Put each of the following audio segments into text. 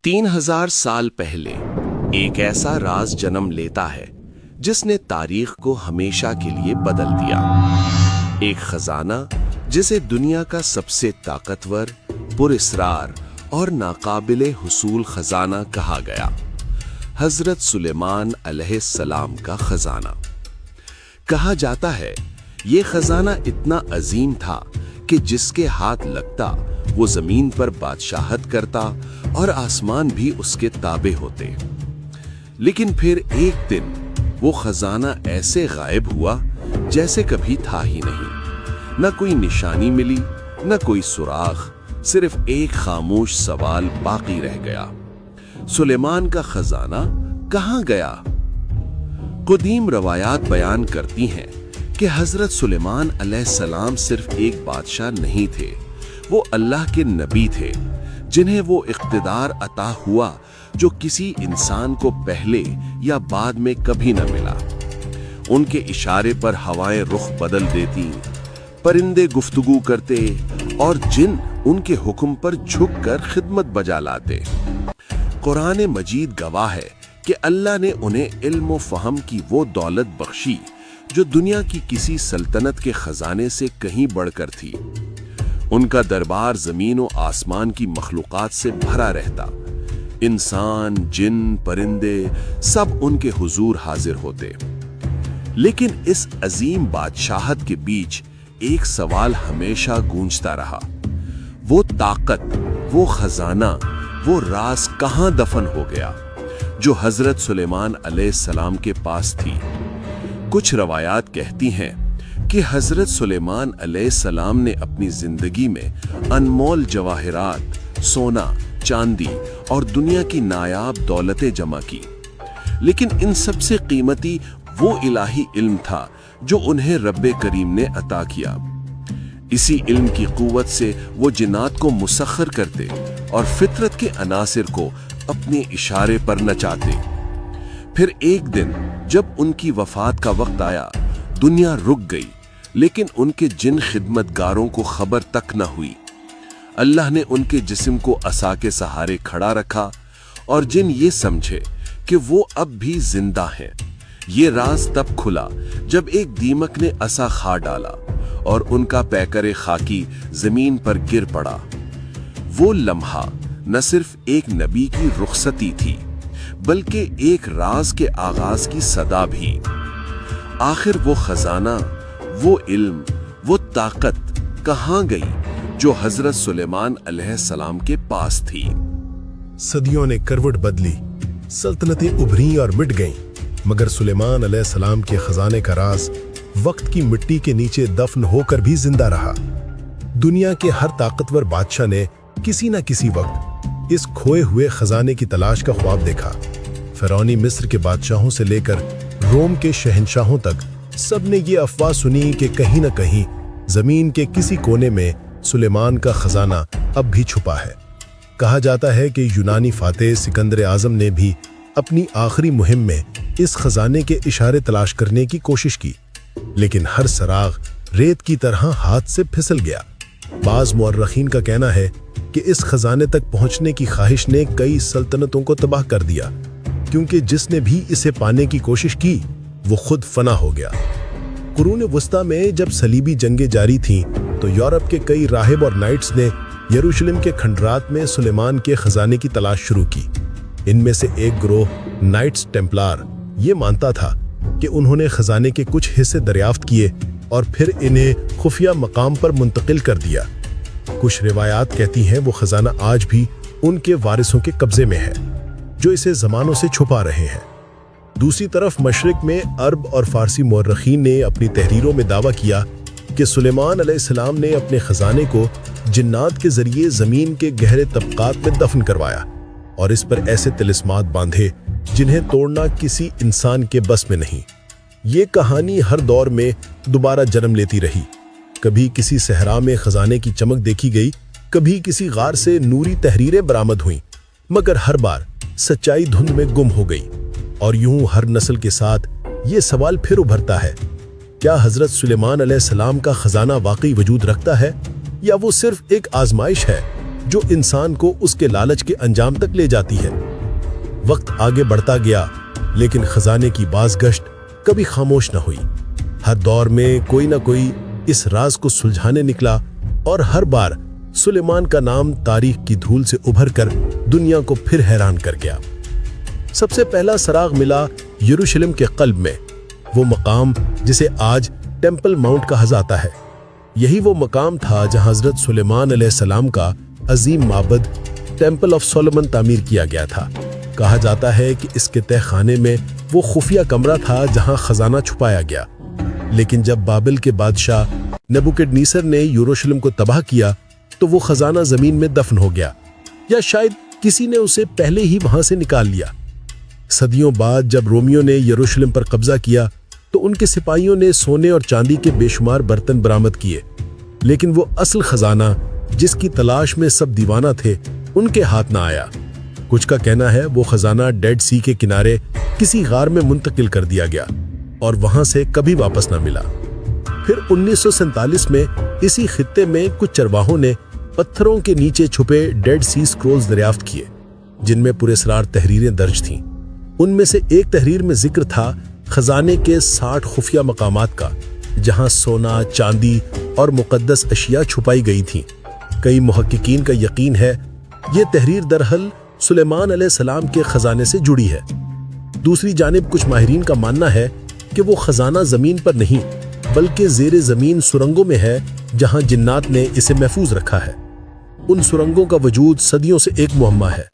3000 سال پہلے ایک ایسا راز جنم لیتا ہے جس نے تاریخ کو ہمیشہ کے لیے بدل دیا۔ ایک خزانہ جسے دنیا کا سب سے طاقتور، پراسرار اور ناقابل حصول خزانہ کہا گیا، حضرت سلیمان علیہ السلام کا خزانہ۔ کہا جاتا ہے یہ خزانہ اتنا عظیم تھا کہ جس کے ہاتھ لگتا وہ زمین پر بادشاہت کرتا اور آسمان بھی اس کے تابع ہوتے۔ لیکن پھر ایک دن وہ خزانہ ایسے غائب ہوا جیسے کبھی تھا ہی نہیں۔ نہ کوئی نشانی ملی، نہ کوئی سراغ، صرف ایک خاموش سوال باقی رہ گیا: سلیمان کا خزانہ کہاں گیا؟ قدیم روایات بیان کرتی ہیں کہ حضرت سلیمان علیہ السلام صرف ایک بادشاہ نہیں تھے، وہ اللہ کے نبی تھے جنہیں وہ اقتدار عطا ہوا جو کسی انسان کو پہلے یا بعد میں کبھی نہ ملا۔ ان کے اشارے پر ہوائیں رخ بدل دیتی، پرندے گفتگو کرتے اور جن ان کے حکم پر جھک کر خدمت بجا لاتے۔ قرآن مجید گواہ ہے کہ اللہ نے انہیں علم و فہم کی وہ دولت بخشی جو دنیا کی کسی سلطنت کے خزانے سے کہیں بڑھ کر تھی۔ ان کا دربار زمین و آسمان کی مخلوقات سے بھرا رہتا، انسان، جن، پرندے سب ان کے حضور حاضر ہوتے۔ لیکن اس عظیم بادشاہت کے بیچ ایک سوال ہمیشہ گونجتا رہا: وہ طاقت، وہ خزانہ، وہ راز کہاں دفن ہو گیا جو حضرت سلیمان علیہ السلام کے پاس تھی؟ کچھ روایات کہتی ہیں کہ حضرت سلیمان علیہ السلام نے اپنی زندگی میں انمول جواہرات، سونا، چاندی اور دنیا کی نایاب دولتیں جمع کی، لیکن ان سب سے قیمتی وہ الہی علم تھا جو انہیں رب کریم نے عطا کیا۔ اسی علم کی قوت سے وہ جنات کو مسخر کرتے اور فطرت کے عناصر کو اپنے اشارے پر نچاتے۔ پھر ایک دن جب ان کی وفات کا وقت آیا، دنیا رک گئی، لیکن ان کے جن خدمتگاروں کو خبر تک نہ ہوئی۔ اللہ نے ان کے جسم کو عصا کے سہارے کھڑا رکھا اور جن یہ سمجھے کہ وہ اب بھی زندہ ہیں۔ یہ راز تب کھلا جب ایک دیمک نے عصا کھا ڈالا اور ان کا پیکر خاکی زمین پر گر پڑا۔ وہ لمحہ نہ صرف ایک نبی کی رخصتی تھی بلکہ ایک راز کے آغاز کی صدا بھی۔ آخر وہ خزانہ، وہ علم، وہ طاقت کہاں گئی جو حضرت سلیمان علیہ السلام کے پاس تھی؟ صدیوں نے کروٹ بدلی، سلطنتیں ابھریں اور مٹ گئیں، مگر سلیمان علیہ السلام کے خزانے کا راز وقت کی مٹی کے نیچے دفن ہو کر بھی زندہ رہا۔ دنیا کے ہر طاقتور بادشاہ نے کسی نہ کسی وقت اس کھوئے ہوئے خزانے کی تلاش کا خواب دیکھا۔ فرعونی مصر کے بادشاہوں سے لے کر روم کے شہنشاہوں تک سب نے یہ افواہ سنی کہ کہیں نہ کہیں زمین کے کسی کونے میں سلیمان کا خزانہ اب بھی چھپا ہے۔ کہا جاتا ہے کہ یونانی فاتح سکندر اعظم نے بھی اپنی آخری مہم میں اس خزانے کے اشارے تلاش کرنے کی کوشش کی، لیکن ہر سراغ ریت کی طرح ہاتھ سے پھسل گیا۔ بعض مورخین کا کہنا ہے کہ اس خزانے تک پہنچنے کی خواہش نے کئی سلطنتوں کو تباہ کر دیا، کیونکہ جس نے بھی اسے پانے کی کوشش کی وہ خود فنا ہو گیا۔ قرون وسطیٰ میں جب صلیبی جنگیں جاری تھیں تو یورپ کے کئی راہب اور نائٹس نے یروشلم کے کھنڈرات میں سلیمان کے خزانے کی تلاش شروع کی۔ ان میں سے ایک گروہ نائٹس ٹیمپلار یہ مانتا تھا کہ انہوں نے خزانے کے کچھ حصے دریافت کیے اور پھر انہیں خفیہ مقام پر منتقل کر دیا۔ کچھ روایات کہتی ہیں وہ خزانہ آج بھی ان کے وارثوں کے قبضے میں ہے جو اسے زمانوں سے چھپا رہے ہیں۔ دوسری طرف مشرق میں عرب اور فارسی مورخین نے اپنی تحریروں میں دعویٰ کیا کہ سلیمان علیہ السلام نے اپنے خزانے کو جنات کے ذریعے زمین کے گہرے طبقات میں دفن کروایا اور اس پر ایسے طلسمات باندھے جنہیں توڑنا کسی انسان کے بس میں نہیں۔ یہ کہانی ہر دور میں دوبارہ جنم لیتی رہی۔ کبھی کسی صحرا میں خزانے کی چمک دیکھی گئی، کبھی کسی غار سے نوری تحریریں برآمد ہوئیں، مگر ہر بار سچائی دھند میں گم ہو گئی۔ اور یوں ہر نسل کے ساتھ یہ سوال پھر ابھرتا ہے: کیا حضرت سلیمان علیہ السلام کا خزانہ واقعی وجود رکھتا ہے یا وہ صرف ایک آزمائش ہے जो इंसान को उसके लालच के अंजाम तक ले जाती है। वक्त आगे बढ़ता गया, लेकिन खजाने की बाज़गश्त कभी खामोश न हुई। हर दौर में कोई ना कोई इस राज को सुलझाने निकला और हर बार सुलेमान का नाम तारीख की धूल से उभर कर दुनिया को फिर हैरान कर गया। सबसे पहला सराग मिला यरूशलेम के कल्ब में, वो मकाम जिसे आज टेंपल माउंट कहा जाता है। यही वो मकाम था जहां हजरत सुलेमान अलैहिस्सलाम का अजीम माबद टेंपल ऑफ सोलोमन तामीर किया गया था। कहा जाता है कि इसके तहखाने में वो खुफिया कमरा था जहां खजाना छुपाया गया। लेकिन जब बाबिल के बादशाह नेबुकदनेस्सर ने यरूशलेम को तबाह किया तो वो खजाना जमीन में दफन हो गया, या शायद किसी ने उसे पहले ही वहां से निकाल लिया। सदियों बाद जब रोमियो ने यरूशलेम पर कब्जा किया तो उनके सिपाहियों ने सोने और चांदी के बेशुमार बर्तन बरामद किए, लेकिन वो असल खजाना जिसकी तलाश में सब दीवाना थे उनके हाथ ना आया। कुछ का कहना है वो खजाना डेड सी के किनारे किसी गार में मुंतकिल कर दिया गया और वहां से कभी वापस ना मिला। फिर 1947 में इसी खित्ते में कुछ चरवाहों ने पत्थरों के नीचे छुपे डेड सी स्क्रोल्स दरियाफ्त किए, जिनमें पुरस्रार तहरीरें दर्ज थीं। उनमें से एक तहरीर में जिक्र था खजाने के 60 खुफिया मकामात का, जहां सोना, चांदी और मुकद्दस अशिया छुपाई गई थीं। कई मुहक्किकीन का यकीन है ये तहरीर दरअसल सुलेमान अलैहिस्सलाम के खजाने से जुड़ी है। दूसरी जानिब कुछ माहिरीन का मानना है कि वो खजाना जमीन पर नहीं बल्कि ज़ेरे ज़मीन सुरंगों में है, जहां जिन्नात ने इसे महफूज रखा है। उन सुरंगों का वजूद सदियों से एक मुअम्मा है।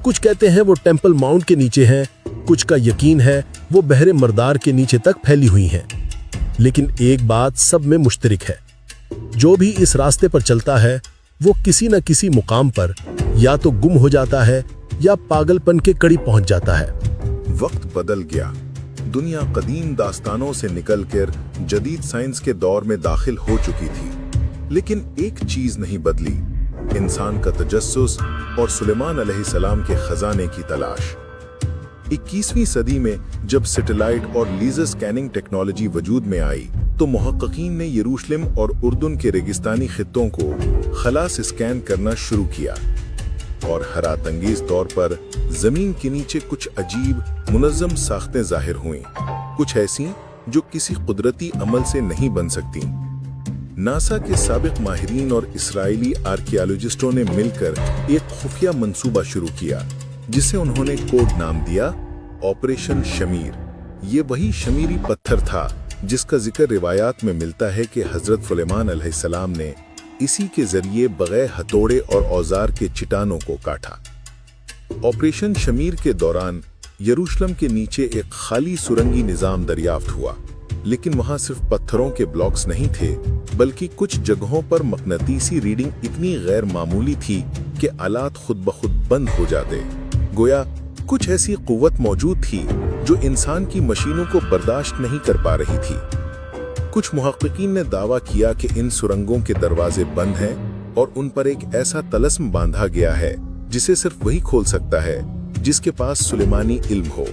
कुछ कहते हैं वो टेंपल माउंट के नीचे हैं, कुछ का यकीन है वो बहरे मर्दार के नीचे तक फैली हुई हैं। लेकिन एक बात सब में मुश्तरिक है, जो भी इस रास्ते पर चलता है वो किसी न किसी मुकाम पर या तो गुम हो जाता है या पागलपन के कड़ी पहुंच जाता है। वक्त बदल गया। दुनिया कदीम दास्तानों से निकलकर जदीद साइंस के दौर में दाखिल हो चुकी थी, लेकिन एक चीज नहीं बदली, इंसान का तजस्सुस और सुलेमान अलैहिस्सलाम के खजाने की तलाश। 21वीं सदी में जब सैटेलाइट और लेजर स्कैनिंग टेक्नोलॉजी वजूद में आई तो मुहक्किकीन ने यरूशलेम और उर्दुन के रेगिस्तानी खित्तों को खला से स्कैन करना शुरू किया और हैरतअंगेज तौर पर जमीन के नीचे कुछ अजीब मुनज़्ज़म साख्तें जाहिर हुईं, कुछ ऐसी जो किसी कुदरती अमल से नहीं बन सकती। नासा के साबिक माहिरीन और इसराइली आर्कियोलॉजिस्टों ने मिलकर एक खुफिया मंसूबा शुरू किया, जिसे उन्होंने कोड नाम दिया ऑपरेशन शमीर। ये वही शमीरी पत्थर था जिसका जिक्र रिवायात में मिलता है कि हजरत सुलेमान अलैहिस्सलाम ने इसी के जरिए बगैर हथौड़े और औजार के चिटानों को काटा। ऑपरेशन शमीर के दौरान यरूशलेम के नीचे एक खाली सुरंगी निजाम दरियाफ्त हुआ, लेकिन वहां सिर्फ पत्थरों के ब्लॉक्स नहीं थे, बल्कि कुछ जगहों पर मकनातीसी रीडिंग इतनी गैर मामूली थी कि आलात खुद ब खुद बंद हो जाते। गोया कुछ ऐसी कुव्वत मौजूद थी जो इंसान की मशीनों को बर्दाश्त नहीं कर पा रही थी। कुछ मुहक्किकीन ने दावा किया कि इन सुरंगों के दरवाजे बंद हैं और उन पर एक ऐसा तलस्म बांधा गया है जिसे सिर्फ वही खोल सकता है जिसके पास सुलेमानी इल्म हो।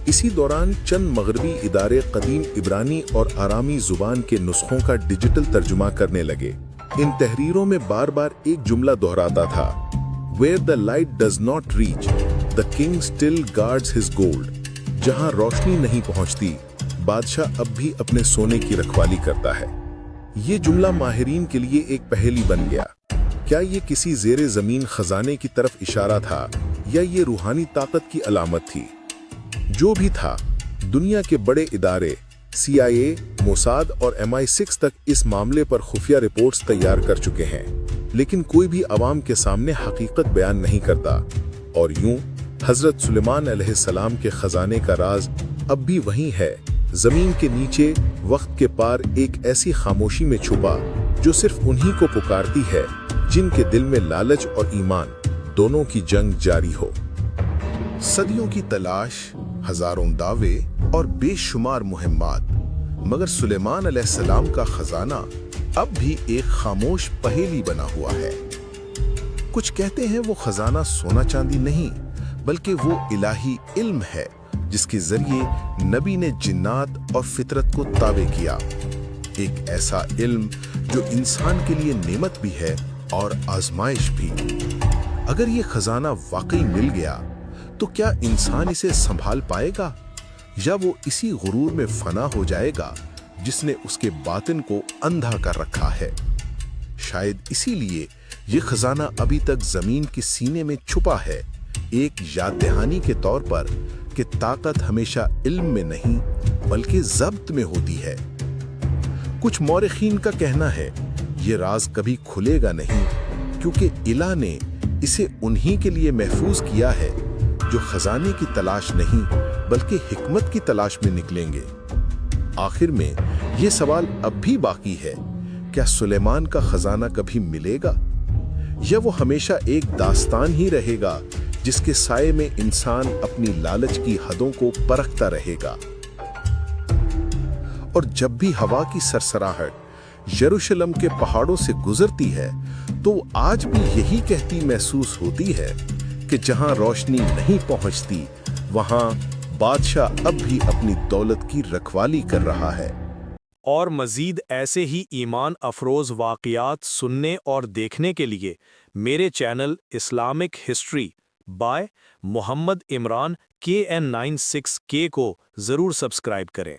इसी दौरान चंद मगरबी इदारे कदीम इब्रानी और आरामी जुबान के नुस्खों का डिजिटल तर्जुमा करने लगे। इन तहरीरों में बार बार एक जुमला दोहराता था, Where the light does not reach, the king still guards his gold। जहां रोशनी नहीं पहुंचती, बादशाह अब भी अपने सोने की रखवाली करता है। ये जुमला माहिरीन के लिए एक पहेली बन गया। क्या ये किसी ज़ेरे ज़मीन खजाने की तरफ इशारा था या ये रूहानी ताकत की अलामत थी? जो भी था, दुनिया के बड़े इदारे CIA, मोसाद और MI6 तक इस मामले पर खुफिया रिपोर्ट्स तैयार कर चुके हैं, लेकिन कोई भी अवाम के सामने हकीकत बयान नहीं करता। और यूं हजरत सुलेमान अलैहिस्सलाम के खजाने का राज अब भी वही है, जमीन के नीचे, वक्त के पार, एक ऐसी खामोशी में छुपा जो सिर्फ उन्हीं को पुकारती है जिनके दिल में लालच और ईमान दोनों की जंग जारी हो। सदियों की तलाश, हजारों दावे और बेशुमार मुहिम्मात, मगर सुलेमान अलैहिस्सलाम का खजाना अब भी एक खामोश पहेली बना हुआ है। कुछ कहते हैं वो खजाना सोना चांदी नहीं बल्कि वो इलाही इल्म है जिसके जरिए नबी ने जिन्नात और फितरत को ताबे किया। एक ऐसा इल्म जो इंसान के लिए नेमत भी है और आजमाइश भी। अगर ये खजाना वाकई मिल गया तो क्या इंसान इसे संभाल पाएगा, या वो इसी गुरूर में फना हो जाएगा जिसने उसके बातिन को अंधा कर रखा है। शायद इसीलिए ये खजाना अभी तक जमीन के सीने में छुपा है, एक याद दहानी के तौर पर कि ताकत हमेशा इल्म में नहीं बल्कि ज़ब्त में होती है। कुछ मौरखीन का कहना है ये राज कभी खुलेगा नहीं, क्योंकि इला ने इसे उन्हीं के लिए महफूज किया है जो खजाने की तलाश नहीं बल्कि हिकमत की तलाश में निकलेंगे। आखिर में ये सवाल अब भी बाकी है, क्या सुलेमान का खजाना कभी मिलेगा, या वो हमेशा एक दास्तान ही रहेगा जिसके साये में इंसान अपनी लालच की हदों को परखता रहेगा। और जब भी हवा की सरसराहट यरूशलेम के पहाड़ों से गुजरती है तो आज भी यही कहती महसूस होती है कि जहां रोशनी नहीं पहुंचती वहां बादशाह अब भी अपनी दौलत की रखवाली कर रहा है। और मज़ीद ऐसे ही ईमान अफरोज़ वाक़यात सुनने और देखने के लिए मेरे channel Islamic history by Mohammed Imran KN96K को ज़रूर सब्सक्राइब करें।